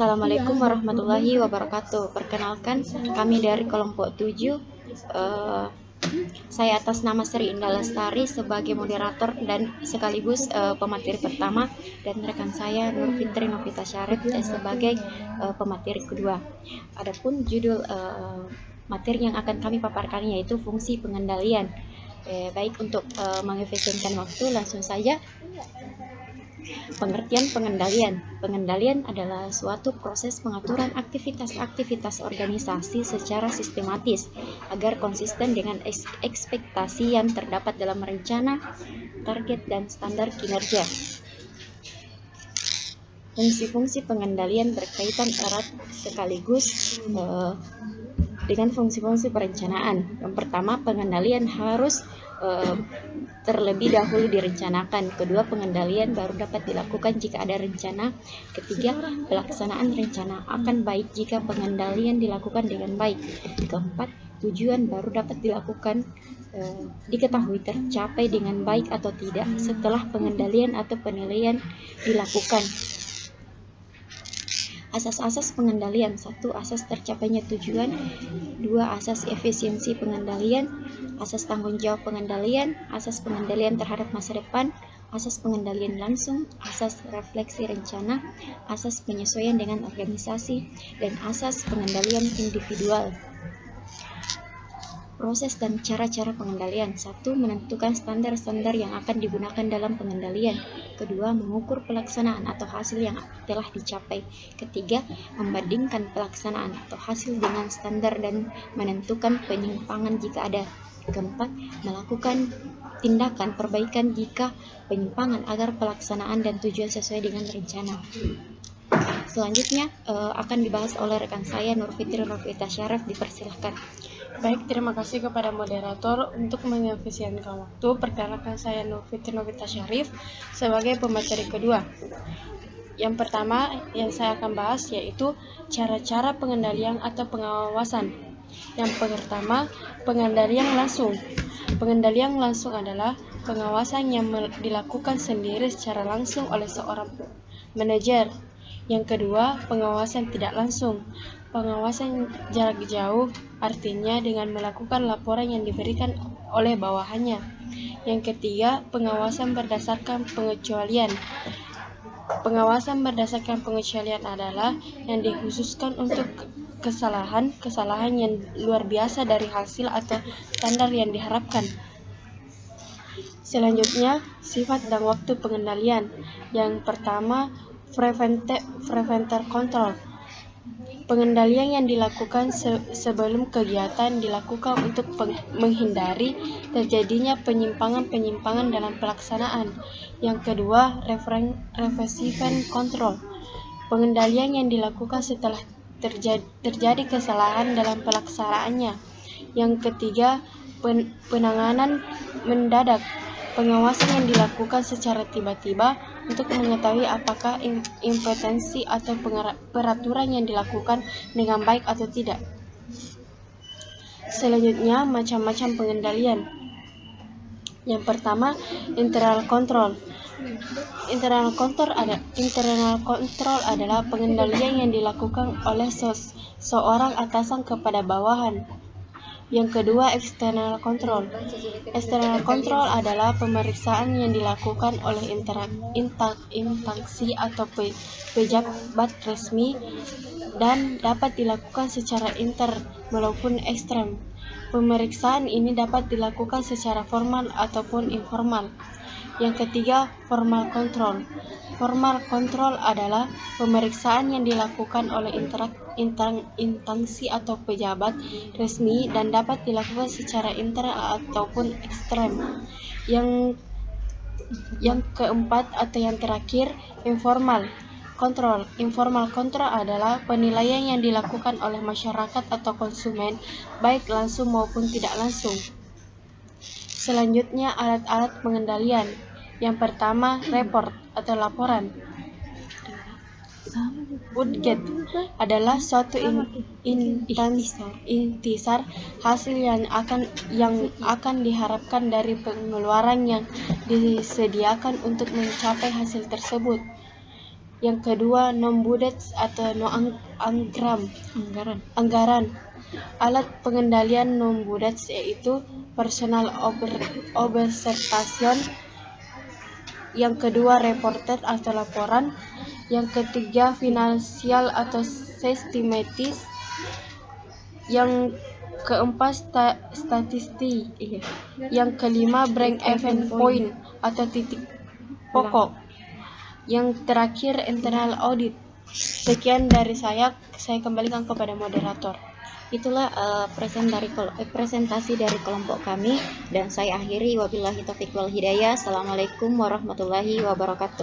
Assalamualaikum warahmatullahi wabarakatuh. Perkenalkan, kami dari kelompok 7. Saya atas nama Sri Indah Lestari sebagai moderator dan sekaligus pemateri pertama, dan rekan saya Nur Fitri Novita Syarif sebagai pemateri kedua. Adapun judul materi yang akan kami paparkan yaitu fungsi pengendalian. Baik, untuk mengefisienkan waktu, langsung saja. Pengertian pengendalian. Pengendalian adalah suatu proses pengaturan aktivitas-aktivitas organisasi secara sistematis agar konsisten dengan ekspektasi yang terdapat dalam rencana, target, dan standar kinerja. Fungsi-fungsi pengendalian berkaitan erat sekaligus dengan fungsi-fungsi perencanaan. Yang pertama, pengendalian harus terlebih dahulu direncanakan. Kedua, pengendalian baru dapat dilakukan jika ada rencana. Ketiga, pelaksanaan rencana akan baik jika pengendalian dilakukan dengan baik. Keempat, tujuan baru dapat dilakukan diketahui tercapai dengan baik atau tidak setelah pengendalian atau penilaian dilakukan. Asas-asas pengendalian. 1. Asas tercapainya tujuan. 2. Asas efisiensi pengendalian. Asas tanggung jawab pengendalian. Asas pengendalian terhadap masa depan. Asas pengendalian langsung. Asas refleksi rencana. Asas penyesuaian dengan organisasi. Dan asas pengendalian individual. Proses dan cara-cara pengendalian. 1. Menentukan standar-standar yang akan digunakan dalam pengendalian. Kedua, mengukur pelaksanaan atau hasil yang telah dicapai. Ketiga, membandingkan pelaksanaan atau hasil dengan standar dan menentukan penyimpangan jika ada. Keempat, melakukan tindakan perbaikan jika penyimpangan agar pelaksanaan dan tujuan sesuai dengan rencana. Selanjutnya akan dibahas oleh rekan saya Nur Fitri Novita Syarif. Dipersilahkan. Baik, terima kasih kepada moderator untuk mengefisienkan waktu. Perkenalkan, saya Nur Fitri Novita Syarif sebagai pemateri kedua. Yang pertama yang saya akan bahas yaitu cara-cara pengendalian atau pengawasan. Yang pertama, pengendalian langsung. Pengendalian langsung adalah pengawasan yang dilakukan sendiri secara langsung oleh seorang manajer. Yang kedua, pengawasan tidak langsung. Pengawasan jarak jauh artinya dengan melakukan laporan yang diberikan oleh bawahannya. Yang ketiga, pengawasan berdasarkan pengecualian. Pengawasan berdasarkan pengecualian adalah yang dikhususkan untuk kesalahan yang luar biasa dari hasil atau standar yang diharapkan. Selanjutnya, sifat dan waktu pengendalian. Yang pertama, preventive control. Pengendalian yang dilakukan sebelum kegiatan dilakukan untuk menghindari terjadinya penyimpangan dalam pelaksanaan. Yang kedua, reversive control. Pengendalian yang dilakukan setelah terjadi kesalahan dalam pelaksanaannya. Yang ketiga, penanganan mendadak. Pengawasan yang dilakukan secara tiba-tiba untuk mengetahui apakah impetensi atau peraturan yang dilakukan dengan baik atau tidak. Selanjutnya, macam-macam pengendalian. Yang pertama, internal control. Internal control adalah pengendalian yang dilakukan oleh seorang atasan kepada bawahan. Yang kedua, external control. External control adalah pemeriksaan yang dilakukan oleh instansi atau pejabat resmi dan dapat dilakukan secara intern maupun ekstern. Pemeriksaan ini dapat dilakukan secara formal ataupun informal. Yang ketiga, formal control. Formal control adalah pemeriksaan yang dilakukan oleh instansi atau pejabat resmi dan dapat dilakukan secara intern ataupun ekstern. Yang keempat atau yang terakhir, informal control. Informal control adalah penilaian yang dilakukan oleh masyarakat atau konsumen, baik langsung maupun tidak langsung. Selanjutnya, alat-alat pengendalian. Yang pertama, report atau laporan. Budget adalah suatu intisar hasil yang akan diharapkan dari pengeluaran yang disediakan untuk mencapai hasil tersebut. Yang kedua, non-budget atau anggaran. Alat pengendalian non-budget yaitu personal observation. Yang kedua, reported atau laporan. Yang ketiga, financial atau systematis. Yang keempat, statistik. Yang kelima, break-even point atau titik pokok. Yang terakhir, internal audit. Sekian dari saya kembalikan kepada moderator. Itulah presentasi dari kelompok kami, dan saya akhiri, wabillahi taufiq wal hidayah. Assalamualaikum warahmatullahi wabarakatuh.